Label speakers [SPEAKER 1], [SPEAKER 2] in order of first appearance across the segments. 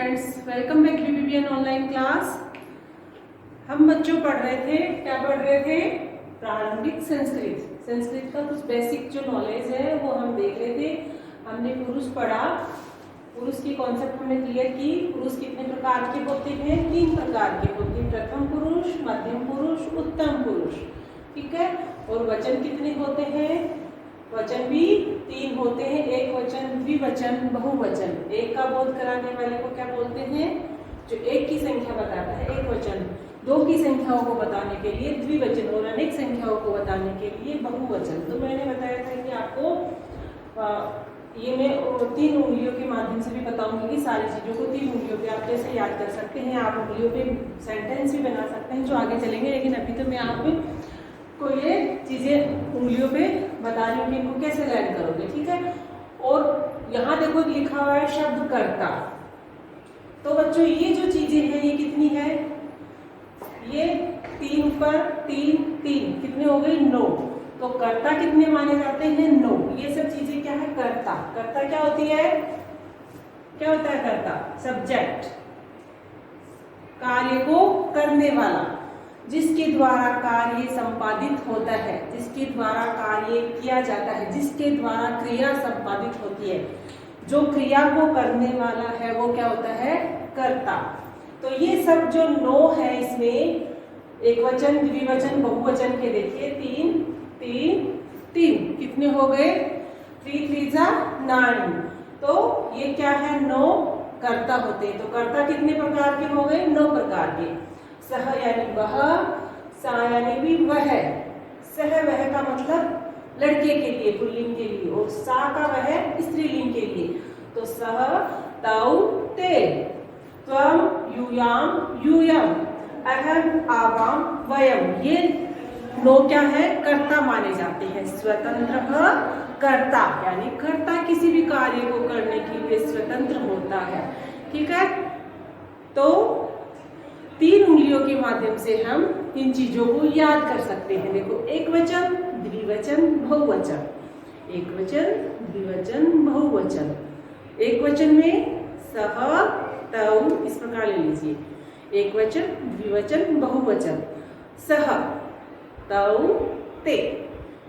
[SPEAKER 1] Friends, welcome back BBBN online class. हम बच्चों पढ़ रहे थे, क्या पढ़ रहे थे? प्रारंभिक संस्कृत का कुछ बेसिक जो नॉलेज है वो हम देख रहे थे। हमने पुरुष पढ़ा, पुरुष की कॉन्सेप्ट हमने क्लियर की। पुरुष कितने प्रकार के होते हैं? 3 प्रकार के होते हैं, प्रथम पुरुष, मध्यम पुरुष, उत्तम पुरुष। ठीक है। और वचन कितने होते हैं? वचन भी 3 होते हैं, एक वचन, द्विवचन, बहुवचन। एक का बोध कराने वाले को क्या बोलते हैं? जो एक की संख्या बताता है एक वचन, 2 की संख्याओं को बताने के लिए द्विवचन और अनेक संख्याओं को बताने के लिए बहुवचन। तो मैंने बताया था कि आपको ये मैं 3 उंगलियों के माध्यम से भी बताऊंगी कि सारी चीज़ों को 3 उंगलियों पे आप कैसे याद कर सकते हैं। आप उंगलियों पे सेंटेंस भी बना सकते हैं जो आगे चलेंगे, लेकिन अभी तो मैं आपको ये चीज़ें उंगलियों पे बता रही हूँ कि इनको कैसे लर्न करोगे। ठीक है। और यहाँ देखो लिखा हुआ है शब्द कर्ता। तो बच्चों ये जो चीजें हैं ये कितनी है? ये 3 पर 3 कितने हो गए? 9। तो कर्ता कितने माने जाते हैं? 9। ये सब चीजें क्या है? कर्ता। कर्ता क्या होती है? क्या होता है कर्ता? सब्जेक्ट, कार्य को करने वाला, जिसके द्वारा कार्य संपादित होता है, जिसके द्वारा कार्य किया जाता है, जिसके द्वारा क्रिया संपादित होती है, जो क्रिया को करने वाला है वो क्या होता है? कर्ता। तो ये सब जो 9 है इसमें एक वचन, द्विवचन, बहुवचन के देखिए 3 कितने हो गए? 3 3 9। तो ये क्या है? 9 कर्ता होते हैं। तो कर्ता कितने प्रकार के हो गए? 9 प्रकार के। सह यानी वह, सा यानी भी वह। सह वह का मतलब लड़के के लिए, पुल्लिंग के लिए, और सा का वह स्त्रीलिंग के लिए। तो सह, तौ, ते, त्वम, यूयाम, यूयम, अहम, आवाम, वयम। ये 9 क्या है? कर्ता माने जाते हैं। स्वतंत्र कर्ता यानी कर्ता किसी भी कार्य को करने के लिए स्वतंत्र होता है। ठीक है। तो 3 उंगलियों के माध्यम से हम इन चीजों को याद कर सकते हैं। देखो, एक वचन, द्विवचन, बहुवचन। एक वचन, द्विवचन, बहुवचन। एक वचन में सह, तौ, इस प्रकार ले लीजिए। एक वचन, द्विवचन, बहुवचन। सह, तौ, ते।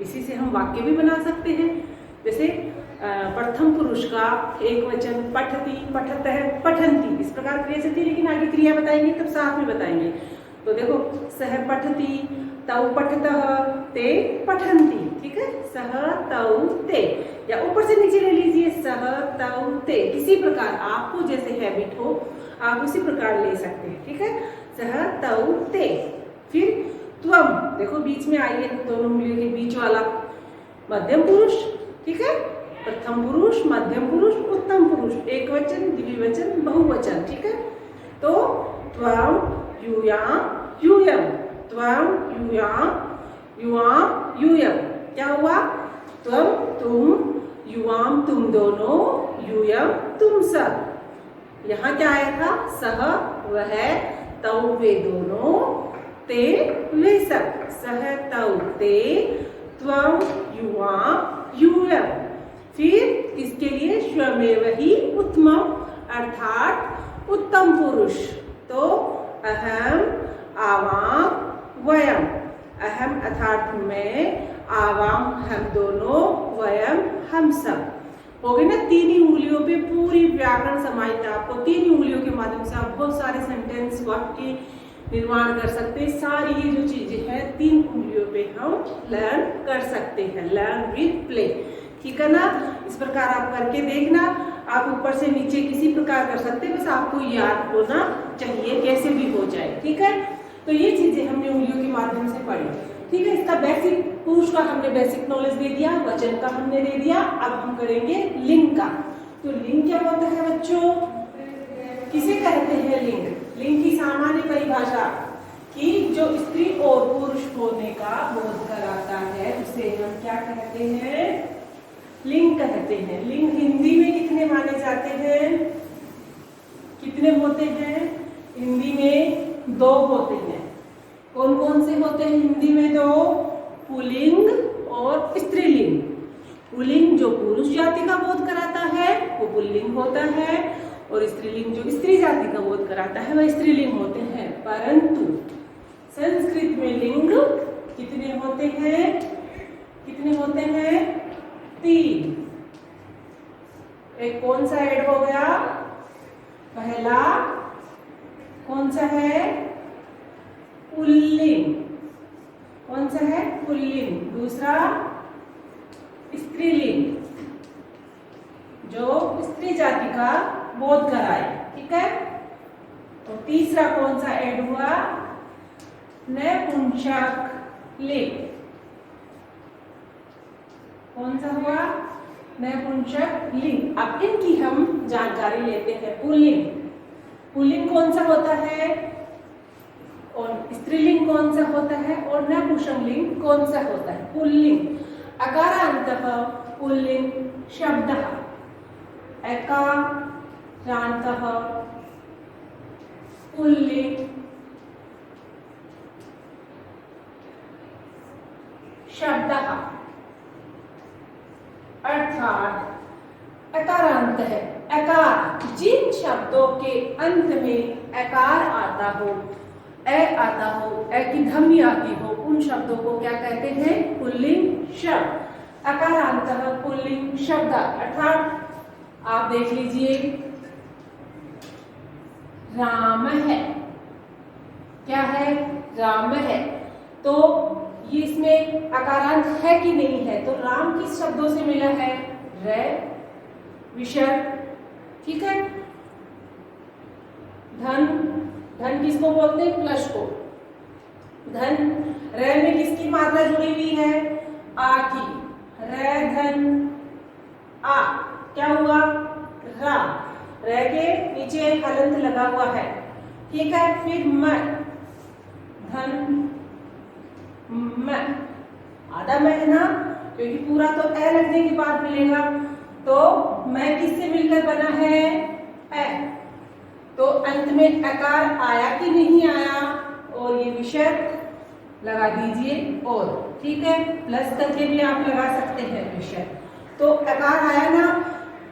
[SPEAKER 1] इसी से हम वाक्य भी बना सकते हैं। जैसे प्रथम पुरुष का एक वचन पठति, पठतः, पठन्ति, इस प्रकार क्रिया चलती है, लेकिन आगे क्रिया बताएंगे तब साथ में बताएंगे। तो देखो, सह पठति, तौ पठतः, ते पठन्ति। ठीक है। सह, तौ, ते, या ऊपर से नीचे ले लीजिए, सह, तौ, ते। किसी प्रकार आपको जैसे हैबिट हो आप उसी प्रकार ले सकते हैं। ठीक है। सह, तौ, ते। फिर त्वम, देखो बीच में आइए, दोनों उंगलियों के बीच वाला मध्यम पुरुष। ठीक है। प्रथम पुरुष, मध्यम पुरुष, उत्तम पुरुष। एक वचन, द्विवचन, बहुवचन। ठीक है। तो त्वम, यूयाम, यूयम, त्वम, यूयाम, युवाम, यूयम। क्या हुआ? त्वम तुम, युवाम तुम दोनों, यूयम तुम सब। यहाँ क्या आया था? सह वह, तौ वे दोनों, ते वे सब। सह, तौ, ते, त्वम, युवाम, यूयम। फिर इसके लिए स्वमेव ही उत्तमम, अर्थात उत्तम पुरुष। तो अहम, आवाम, वयम। अहम अर्थात मैं, आवाम हम दोनों, वयम हम सब। हो गए ना? 3 ही उंगलियों पे पूरी व्याकरण समाहित। आपको 3 ही उंगलियों के माध्यम से आप बहुत सारे सेंटेंस, वाक्य निर्माण कर सकते हैं। सारी ये जो चीजें हैं 3 उंगलियों पे हम लर्न कर सकते हैं। Learn with play. ठीक है ना? इस प्रकार आप करके देखना। आप ऊपर से नीचे किसी प्रकार कर सकते हैं, बस आपको याद होना चाहिए, कैसे भी हो जाए। ठीक है। तो ये चीजें हमने उंगलियों के माध्यम से पढ़ी। ठीक है। इसका बेसिक, पुरुष का हमने बेसिक नॉलेज दे दिया, वचन का हमने दे दिया। अब हम करेंगे लिंग का। तो लिंग क्या होता है बच्चों? किसे कहते हैं लिंग? लिंग की सामान्य परिभाषा कि जो स्त्री और पुरुष होने का बोध कराता है उसे हम क्या कहते हैं? लिंग कहते हैं। लिंग हिंदी में कितने माने जाते हैं? कितने होते हैं? हिंदी में 2 होते हैं। कौन कौन से होते हैं हिंदी में? 2, पुल्लिंग और स्त्रीलिंग। पुल्लिंग जो पुरुष जाति का बोध कराता है वो पुल्लिंग होता है, और स्त्रीलिंग जो स्त्री जाति का बोध कराता है वह स्त्रीलिंग होते हैं। परंतु संस्कृत में लिंग कितने होते हैं? कितने होते हैं? 3। एक कौन सा ऐड हो गया? पहला कौन सा है? पुल्लिंग। कौन सा है? पुल्लिंग। दूसरा स्त्रीलिंग जो स्त्री जाति का बोध कराए, ठीक है। तो तीसरा कौन सा ऐड हुआ? नपुंसक लिंग। कौन सा हुआ? नपुंसक लिंग। अब इनकी हम जानकारी लेते हैं। पुल्लिंग, पुल्लिंग कौन सा होता है और स्त्रीलिंग कौन सा होता है और नपुंसक लिंग कौन सा होता है? पुल्लिंग अकारान्तः पुल्लिंग शब्दः, अकारान्तः पुल्लिंग शब्दः, अर्थात अकारांत है। अकार जिन शब्दों के अंत में अकार आता हो, ए आता हो, ए की ध्वनि आती हो, उन शब्दों को क्या कहते हैं? पुल्लिंग शब्द। अकारांतः पुल्लिंग शब्द। अर्थात आप देख लीजिए, राम है, क्या है? राम है। तो ये इसमें अकारांत है कि नहीं है? तो राम किस शब्दों से मिला है? रे विसर्ग, ठीक है। धन, धन किसको बोलते हैं? प्लस को। धन, रे में किसकी मात्रा जुड़ी हुई है? आ की। रे धन आ, क्या हुआ? रा। रे के नीचे हलंत लगा हुआ है, ठीक है। फिर म, धन म, आधा मैं है ना, क्योंकि पूरा तो ए लगने के बाद मिलेगा। तो मैं किससे मिलकर बना है? ए। तो अंत में अकार आया कि नहीं आया? और ये विसर्ग लगा दीजिए, और ठीक है, प्लस करके भी आप लगा सकते हैं विसर्ग। तो अकार आया ना,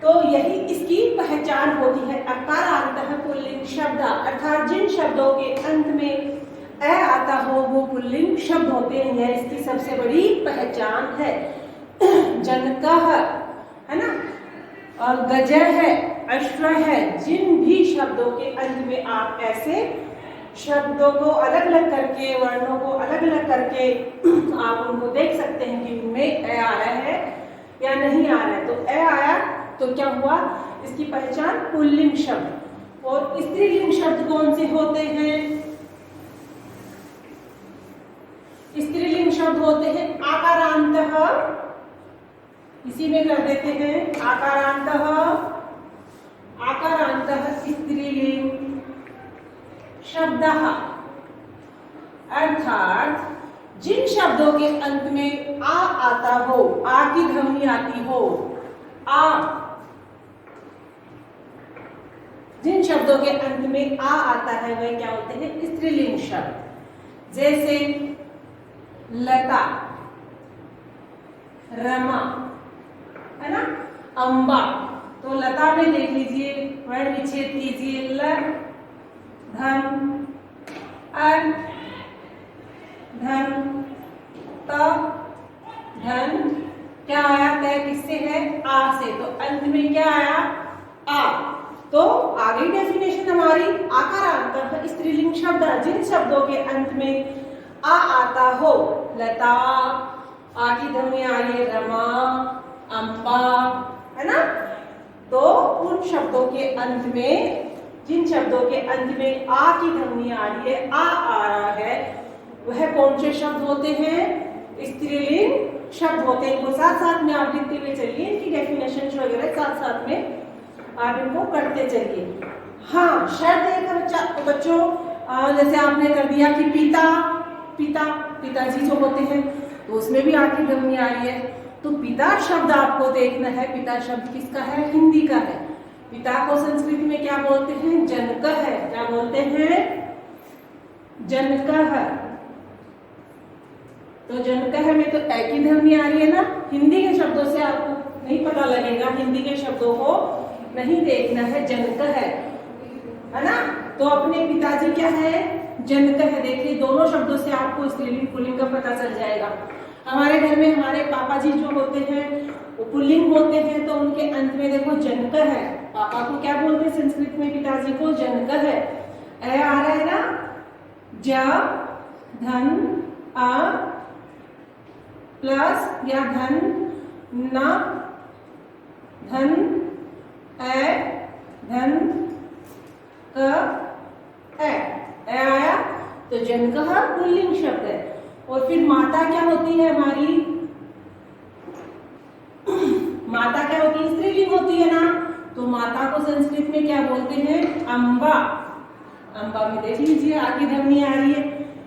[SPEAKER 1] तो यही इसकी पहचान होती है। अकारांतः पुल्लिंग शब्द, अर्थात जिन शब्दों के अंत में ए आता हो वो पुल्लिंग शब्द होते हैं। यह इसकी सबसे बड़ी पहचान है। जनकः है ना, और गज है, अश्व है, जिन भी शब्दों के अंत में आप ऐसे शब्दों को अलग अलग करके, वर्णों को अलग अलग करके आप उनको देख सकते हैं कि उनमें ए आ रहा है या नहीं आ रहा है। तो ए आया तो क्या हुआ? इसकी पहचान पुल्लिंग शब्द। और स्त्रीलिंग शब्द कौन से होते हैं? स्त्रीलिंग शब्द होते हैं आकारांतः, इसी में कर देते हैं आकारांतः, आकारांतः स्त्रीलिंग शब्दः। अर्थात जिन शब्दों के अंत में आ आता हो, आ की ध्वनि आती हो, आ, जिन शब्दों के अंत में आ आता है वह क्या होते हैं? स्त्रीलिंग शब्द। जैसे लता, रमा, है ना, अम्बा। तो लता में देख लीजिए, वर्ण विच्छेद कीजिए, ल, धन, अन, धन, त, धन, क्या आया? तय किससे है? आ से। तो अंत में क्या आया? आ। तो आगे डेफिनेशन हमारी आकारांतः स्त्रीलिंग शब्द, जिन शब्दों के अंत में आ आता हो, लता, आ की ध्वनि आ रही है, रमा, अम्बा, है ना। तो उन शब्दों के अंत में, जिन शब्दों के अंत में आ की ध्वनि आ रही है, आ रहा है, वह कौन से शब्द होते हैं? स्त्रीलिंग शब्द होते हैं। इनको साथ साथ में आप लिखते हुए चलिए, इनकी डेफिनेशन वगैरह साथ साथ में आप इनको करते चलिए। हाँ, शर्त एक बच्चों, जैसे आपने कर दिया कि पिता, पिता, पिताजी जो होते हैं, तो उसमें भी आपकी ध्वनि आ रही है। तो पिता शब्द आपको देखना है। पिता शब्द किसका है? हिंदी का है। पिता को संस्कृत में क्या बोलते हैं? जनक है। क्या बोलते हैं? जनक है। तो जनक है में तो ए की ध्वनि आ रही है ना। हिंदी के शब्दों से आपको नहीं पता लगेगा, हिंदी के शब्दों को नहीं देखना है, जनक है ना। तो अपने पिताजी क्या है, जनक है। देखिए दोनों शब्दों से आपको स्त्रीलिंग पुल्लिंग का पता चल जाएगा। हमारे घर में हमारे पापा जी जो होते हैं वो पुल्लिंग होते हैं, तो उनके अंत में देखो जनक है। पापा को क्या बोलते हैं संस्कृत में, पिताजी को जनक है। ए आ रहा है ना, ज धन अ प्लस या धन न धन ए धन क ए आया तो जनक पुल्लिंग शब्द है। और फिर माता क्या होती है हमारी, माता क्या होती है, स्त्रीलिंग होती है ना। तो माता को संस्कृत में क्या बोलते हैं, अम्बा। अम्बा में देख लीजिए आगे ध्वनि आ रही है,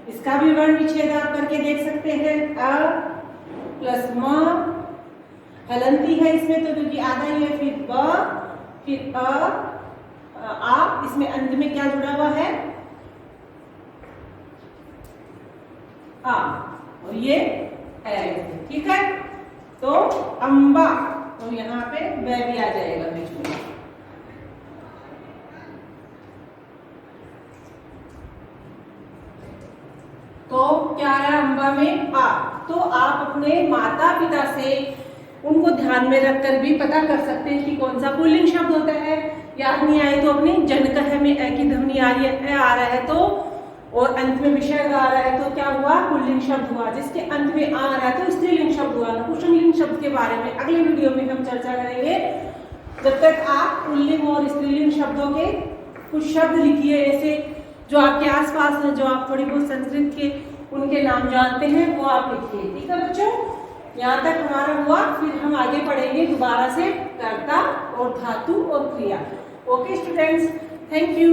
[SPEAKER 1] इसका भी वर्ण विच्छेद आप करके देख सकते हैं। अ प्लस म हलंती है इसमें तो क्योंकि आधा ही है, फिर ब फिर आ, इसमें अंत में क्या जुड़ा हुआ है, आ, और ये ए, ठीक है। तो अम्बा, तो यहाँ पे बै भी आ जाएगा बीच में। तो क्या आया अम्बा में, आ। तो आप अपने माता पिता से उनको ध्यान में रखकर भी पता कर सकते हैं कि कौन सा पुल्लिंग शब्द होता है। याद नहीं आए तो अपनी जनक है में ए की ध्वनि आ रही है, ए आ रहा है तो, और अंत में विषय आ रहा है तो क्या हुआ, पुल्लिंग शब्द हुआ। जिसके अंत में आ रहा है तो स्त्रीलिंग शब्द हुआ। पुंलिंग शब्द के बारे में अगले वीडियो में हम चर्चा करेंगे। जब तक आप पुल्लिंग और स्त्रीलिंग शब्दों के कुछ शब्द लिखिए ऐसे जो आपके आसपास है, जो आप थोड़ी बहुत संस्कृत के उनके नाम जानते हैं वो आप लिखिए। ठीक है बच्चों, यहाँ तक हमारा हुआ। फिर हम आगे पढ़ेंगे दोबारा से कर्ता और धातु और क्रिया। Okay students, thank you.